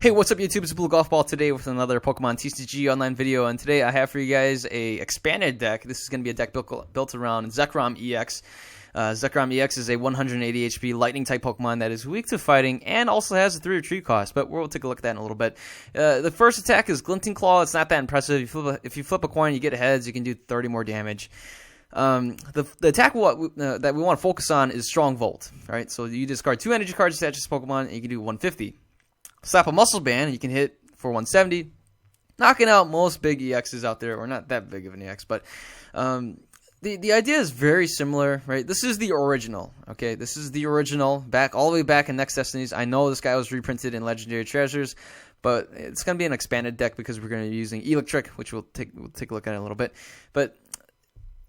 Hey, what's up YouTube? It's Blue Golf Ball today with another Pokemon TCG online video, and today I have for you guys a expanded deck. This is going to be a deck built around Zekrom EX. Zekrom EX is a 180 HP lightning type Pokemon that is weak to fighting and also has a 3 retreat cost, but we'll take a look at that in a little bit. The first attack is Glinting Claw. It's not that impressive. If you flip a coin, you get heads, you can do 30 more damage. The attack that we want to focus on is Strong Volt. Right? So you discard 2 energy cards attached to this Pokemon, and you can do 150. Slap a Muscle Band, and you can hit for 170, knocking out most big EXs out there, or not that big of an EX, but the idea is very similar, right? This is the original, okay? This is the original, all the way back in Next Destinies. I know this guy was reprinted in Legendary Treasures, but it's going to be an expanded deck because we're going to be using Electric, which we'll take a look at in a little bit. But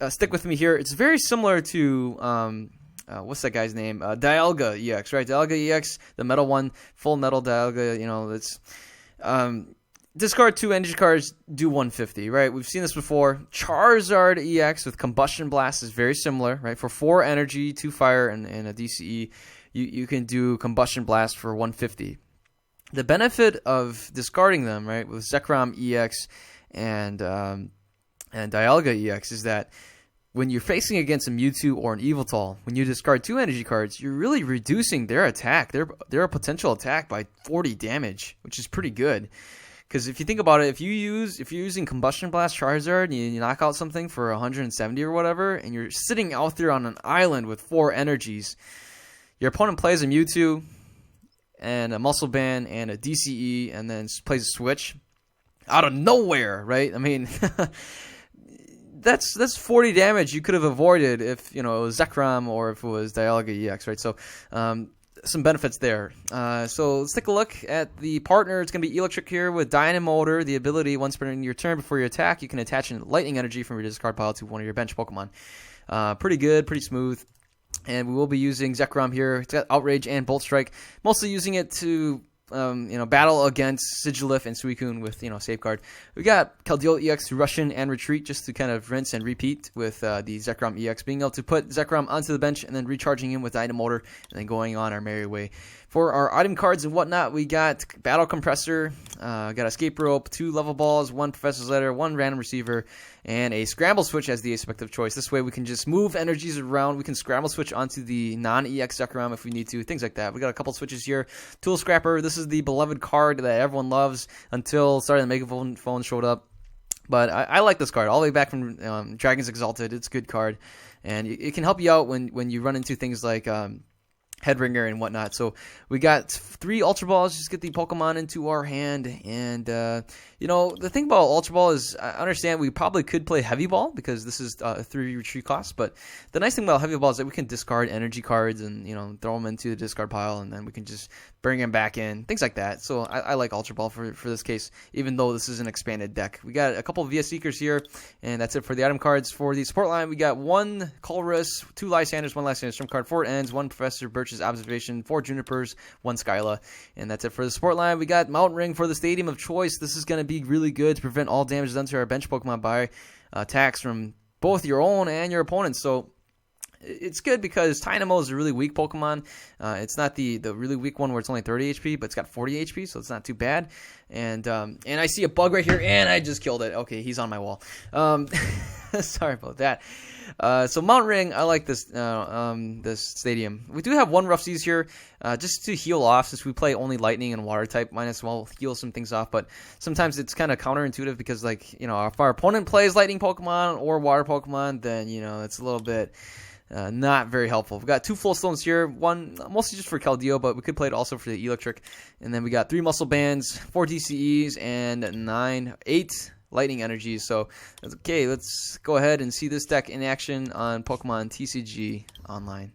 stick with me here. It's very similar to what's that guy's name? Dialga EX, right? Dialga EX, the metal one, full metal Dialga. You know, it's discard 2 energy cards, do 150, right? We've seen this before. Charizard EX with Combustion Blast is very similar, right? For 4 energy, 2 fire, and a DCE, you can do Combustion Blast for 150. The benefit of discarding them, right, with Zekrom EX and Dialga EX is that when you're facing against a Mewtwo or an Yveltal, when you discard 2 energy cards, you're really reducing their attack, their potential attack by 40 damage, which is pretty good. Because if you think about it, if you're using Combustion Blast Charizard and you knock out something for 170 or whatever, and you're sitting out there on an island with 4 energies, your opponent plays a Mewtwo and a Muscle Band and a DCE, and then plays a Switch out of nowhere, right? I mean. That's 40 damage you could have avoided if, you know, it was Zekrom or if it was Dialga EX, right? So, some benefits there. So let's take a look at the partner. It's going to be Electric here with Dynamotor. The ability, once per your turn before you attack, you can attach lightning energy from your discard pile to one of your bench Pokemon. Pretty good, pretty smooth. And we will be using Zekrom here. It's got Outrage and Bolt Strike. Mostly using it to battle against Sigilif and Suicune with, Safeguard. We got Keldeo EX to Russian and Retreat just to kind of rinse and repeat with the Zekrom EX. Being able to put Zekrom onto the bench and then recharging him with Dynamotor and then going on our merry way. For our item cards and whatnot, we got Battle Compressor, got Escape Rope, 2 Level Balls, 1 Professor's Letter, 1 Random Receiver, and a Scramble Switch as the aspect of choice. This way we can just move energies around. We can Scramble Switch onto the non-EX Zekrom if we need to, things like that. We got a couple switches here. Tool Scrapper, this is the beloved card that everyone loves until Starry the Megaphone showed up. But I like this card all the way back from Dragon's Exalted. It's a good card, and it can help you out when you run into things like Headringer and whatnot. So we got 3 Ultra Balls. Just get the Pokemon into our hand. And, the thing about Ultra Ball is I understand we probably could play Heavy Ball because this is a 3 retreat cost. But the nice thing about Heavy Ball is that we can discard energy cards and, throw them into the discard pile. And then we can just bring them back in. Things like that. So I like Ultra Ball for this case, even though this is an expanded deck. We got a couple of VS Seekers here. And that's it for the item cards. For the support line, we got 1 Colress, 2 Lysanders, 1 Lysander Storm card, 4 Ends, 1 Professor Birch's Observation, 4 Junipers, 1 Skyla, and that's it for the support line. We got Mountain Ring for the Stadium of Choice. This is going to be really good to prevent all damage done to our bench Pokemon by attacks from both your own and your opponents. So it's good because Tynamo is a really weak Pokemon. It's not the really weak one where it's only 30 HP, but it's got 40 HP, so it's not too bad. And I see a bug right here, and I just killed it. Okay, he's on my wall. Sorry about that. So Mountain Ring, I like this stadium. We do have 1 Rough Seas here, just to heal off since we play only Lightning and Water type. Might as well heal some things off, but sometimes it's kind of counterintuitive because, if our opponent plays Lightning Pokemon or Water Pokemon, then it's a little bit not very helpful. We've got 2 Full Stones here, 1 mostly just for Keldeo, but we could play it also for the Electric. And then we got 3 Muscle Bands, 4 DCEs, and 8 Lightning Energies. So, okay, let's go ahead and see this deck in action on Pokemon TCG Online.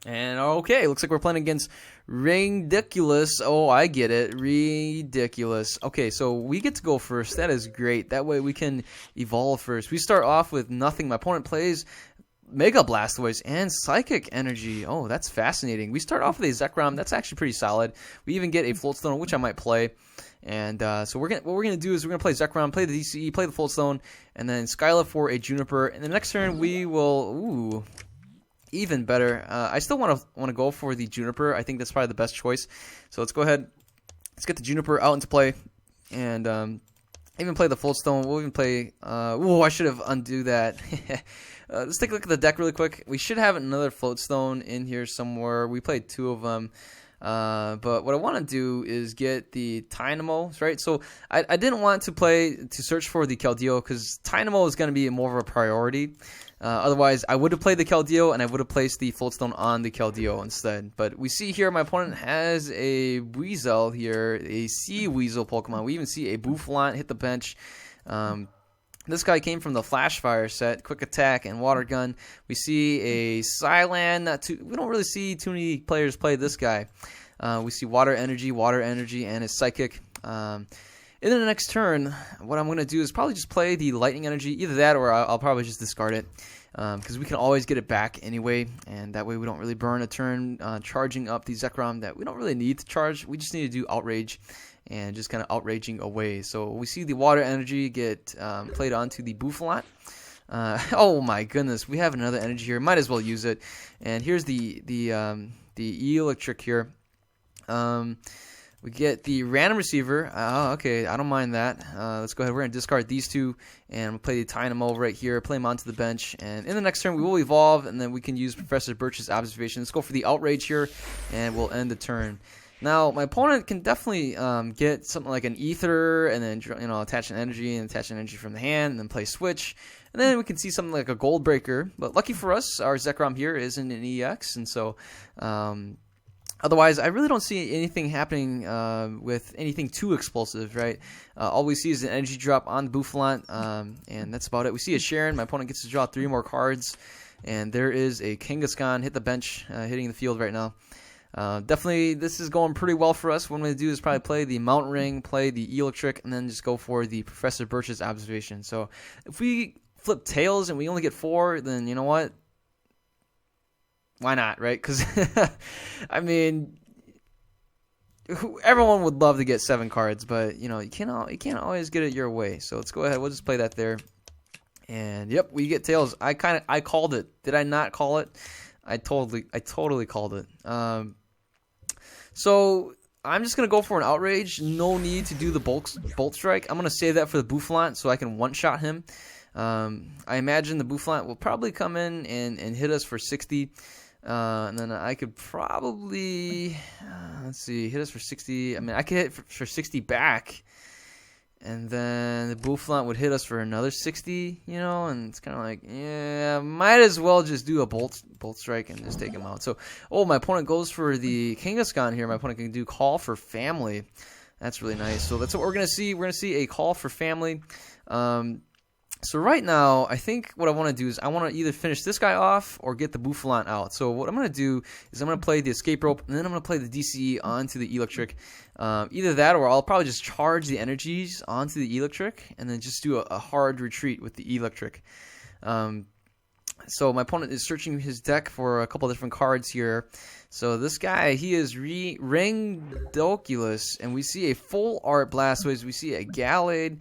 And okay, looks like we're playing against Ridiculous. Oh, I get it. Ridiculous. Okay, so we get to go first. That is great. That way we can evolve first. We start off with nothing. My opponent plays Mega Blastoise and Psychic Energy. Oh, that's fascinating. We start off with a Zekrom. That's actually pretty solid. We even get a Floatstone, which I might play. And so what we're gonna do is we're gonna play Zekrom, play the DCE, play the Floatstone, and then Skyla for a Juniper. And the next turn we will even better. I still want to go for the Juniper. I think that's probably the best choice. So let's go ahead. Let's get the Juniper out into play, and even play the Floatstone. We'll even play. I should have undo that. Let's take a look at the deck really quick. We should have another Floatstone in here somewhere. We played 2 of them. But what I want to do is get the Tynamo, right? So I didn't want to search for the Keldeo because Tynamo is going to be more of a priority. Otherwise, I would have played the Keldeo and I would have placed the Floatstone on the Keldeo instead. But we see here my opponent has a Weasel here, a Sea Weasel Pokemon. We even see a Bouffalant hit the bench. This guy came from the Flash Fire set, Quick Attack and Water Gun. We see a Psylan. We don't really see too many players play this guy. We see Water Energy, and his Psychic. In the next turn, what I'm going to do is probably just play the Lightning Energy. Either that or I'll probably just discard it. Because we can always get it back anyway. And that way we don't really burn a turn charging up the Zekrom that we don't really need to charge. We just need to do Outrage. And just kind of outraging away. So we see the Water Energy get played onto the Bouffalant. Oh my goodness, we have another energy here. Might as well use it. And here's the Electric here. We get the Random Receiver. Okay, I don't mind that. Let's go ahead. We're going to discard these 2 and we'll play the Tynamo right here. Play him onto the bench. And in the next turn, we will evolve and then we can use Professor Birch's Observation. Let's go for the Outrage here and we'll end the turn. Now, my opponent can definitely get something like an Ether and then attach an energy from the hand and then play Switch. And then we can see something like a Gold Breaker. But lucky for us, our Zekrom here isn't an EX. And so, otherwise, I really don't see anything happening with anything too explosive, right? All we see is an energy drop on the Bouffalant, and that's about it. We see a Sharon. My opponent gets to draw 3 more cards. And there is a Kangaskhan hit the bench, hitting the field right now. Definitely, this is going pretty well for us. What I'm going to do is probably play the Mountain Ring, play the Electric, and then just go for the Professor Birch's Observation. So if we flip tails and we only get 4, then you know what? Why not, right? Because, I mean, everyone would love to get 7 cards, but, you can't always get it your way. So let's go ahead. We'll just play that there. And, yep, we get tails. I called it. Did I not call it? I totally called it. So I'm just going to go for an Outrage. No need to do the Bolt Strike. I'm going to save that for the Bouffalant so I can one-shot him. I imagine the Bouffalant will probably come in and hit us for 60. And then I could probably, hit us for 60. I mean, I could hit for 60 back. And then the Bouffalant would hit us for another 60, and it's kind of like, yeah, might as well just do a Bolt Strike and just take him out. So, my opponent goes for the Kangaskhan here. My opponent can do Call for Family. That's really nice. So that's what we're going to see. We're going to see a Call for Family. So right now, I think what I want to do is I want to either finish this guy off or get the Bouffalant out. So what I'm going to do is I'm going to play the Escape Rope, and then I'm going to play the DCE onto the Electric. Either that or I'll probably just charge the energies onto the Electric and then just do a hard retreat with the Electric. So my opponent is searching his deck for a couple of different cards here. So this guy, he is Ringdoculus, and we see a full art Blastoise. We see a Gallade.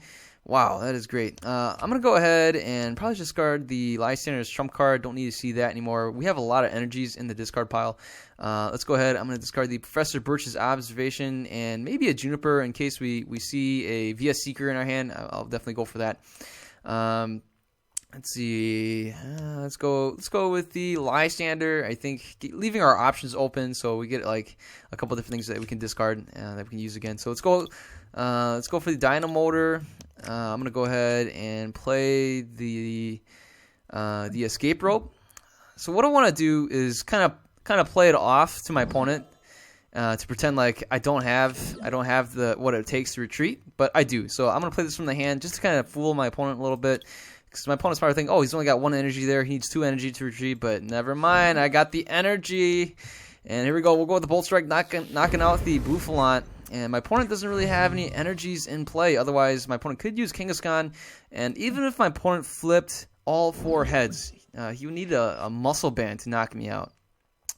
Wow, that is great. I'm going to go ahead and probably discard the Lysander's Trump card. Don't need to see that anymore. We have a lot of energies in the discard pile. Let's go ahead. I'm going to discard the Professor Birch's Observation and maybe a Juniper in case we see a VS Seeker in our hand. I'll definitely go for that. Let's see. Let's go with the Lysander. I think leaving our options open so we get like a couple different things that we can discard that we can use again. So let's go for the Dynamotor. I'm gonna go ahead and play the Escape Rope. So what I want to do is kind of play it off to my opponent to pretend like I don't have what it takes to retreat, but I do. So I'm gonna play this from the hand just to kind of fool my opponent a little bit. Because my opponent's probably thinking, oh, he's only got 1 energy there. He needs 2 energy to retreat, but never mind. I got the energy. And here we go. We'll go with the Bolt Strike, knocking out the Bouffalant. And my opponent doesn't really have any energies in play. Otherwise, my opponent could use Kangaskhan. And even if my opponent flipped all 4 heads, he would need a muscle band to knock me out.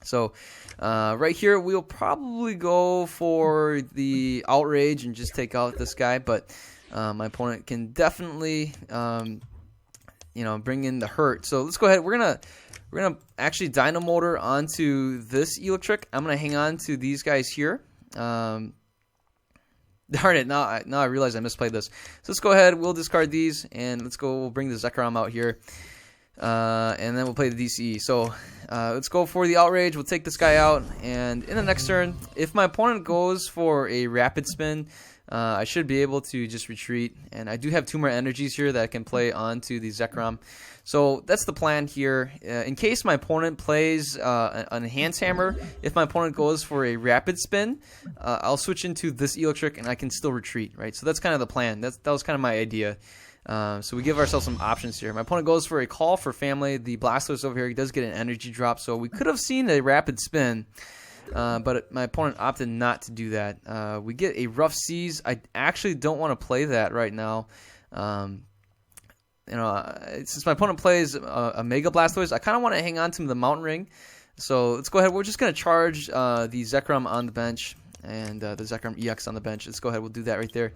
So right here, we'll probably go for the Outrage and just take out this guy. But my opponent can definitely... bring in the hurt. So let's go ahead. We're gonna actually Dynamotor onto this Electric. I'm gonna hang on to these guys here. Darn it! Now I realize I misplayed this. So let's go ahead. We'll discard these and let's go. We'll bring the Zekrom out here, and then we'll play the DCE. So let's go for the Outrage. We'll take this guy out, and in the next turn, if my opponent goes for a Rapid Spin, I should be able to just retreat, and I do have 2 more energies here that I can play onto the Zekrom. So that's the plan here. In case my opponent plays an Enhanced Hammer, if my opponent goes for a Rapid Spin, I'll switch into this Electric and I can still retreat, right? So that's kind of the plan. That was kind of my idea. So we give ourselves some options here. My opponent goes for a Call for Family. The Blastoise over here, he does get an energy drop, so we could have seen a Rapid Spin. But my opponent opted not to do that. We get a Rough Seas. I actually don't want to play that right now. Since my opponent plays a Mega Blastoise, I kind of want to hang on to the Mountain Ring. So let's go ahead. We're just going to charge the Zekrom on the bench and the Zekrom EX on the bench. Let's go ahead. We'll do that right there.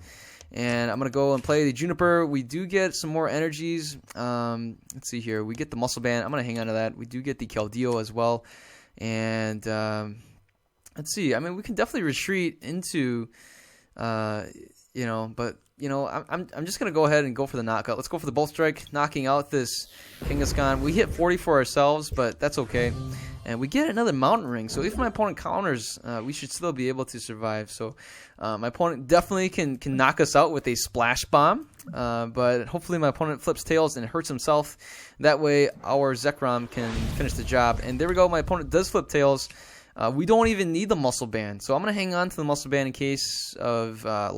And I'm going to go and play the Juniper. We do get some more energies. Let's see here. We get the Muscle Band. I'm going to hang on to that. We do get the Keldeo as well. And let's see. I mean, we can definitely retreat into, but I'm just gonna go ahead and go for the knockout. Let's go for the Bolt Strike, knocking out this Kangaskhan. We hit 40 for ourselves, but that's okay. And we get another Mountain Ring. So if my opponent counters, we should still be able to survive. So my opponent definitely can knock us out with a Splash Bomb. But hopefully my opponent flips Tails and hurts himself. That way our Zekrom can finish the job. And there we go. My opponent does flip Tails. We don't even need the Muscle Band. So I'm going to hang on to the Muscle Band in case of, I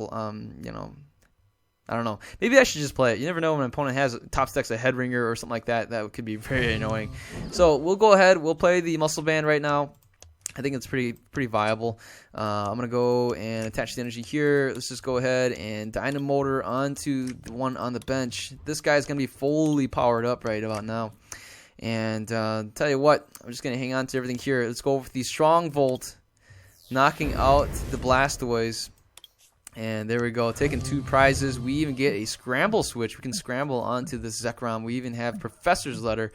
don't know. Maybe I should just play it. You never know when an opponent has top stacks a Head Ringer or something like that. That could be very annoying. So we'll go ahead. We'll play the Muscle Band right now. I think it's pretty viable. I'm going to go and attach the energy here. Let's just go ahead and Dynamotor onto the one on the bench. This guy's going to be fully powered up right about now. And tell you what, I'm just going to hang on to everything here. Let's go with the Strong Volt, knocking out the Blastoise. And there we go, taking 2 prizes. We even get a Scramble Switch. We can scramble onto the Zekrom. We even have Professor's Letter.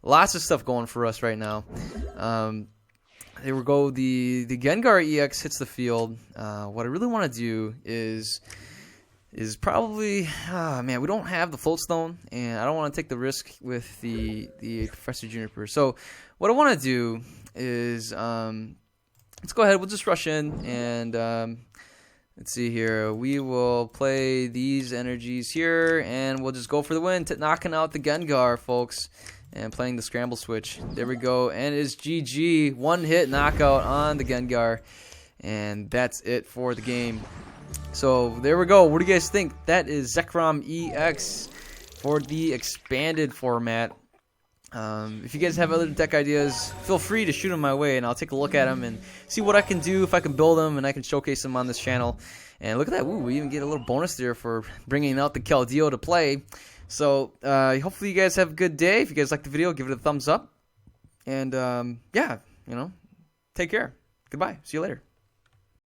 Lots of stuff going for us right now. There we go. The Gengar EX hits the field. What I really want to do is probably, man, we don't have the Float Stone, and I don't want to take the risk with the Professor Juniper. So what I want to do is, let's go ahead. We'll just rush in and. Let's see here. We will play these energies here, and we'll just go for the win, knocking out the Gengar, folks, and playing the Scramble Switch. There we go, and it's GG. 1-hit knockout on the Gengar, and that's it for the game. So there we go. What do you guys think? That is Zekrom EX for the expanded format. If you guys have other deck ideas, feel free to shoot them my way, and I'll take a look at them and see what I can do, if I can build them, and I can showcase them on this channel. And look at that. Ooh, we even get a little bonus there for bringing out the Keldeo to play. So hopefully you guys have a good day. If you guys like the video, give it a thumbs up. And yeah, take care. Goodbye. See you later.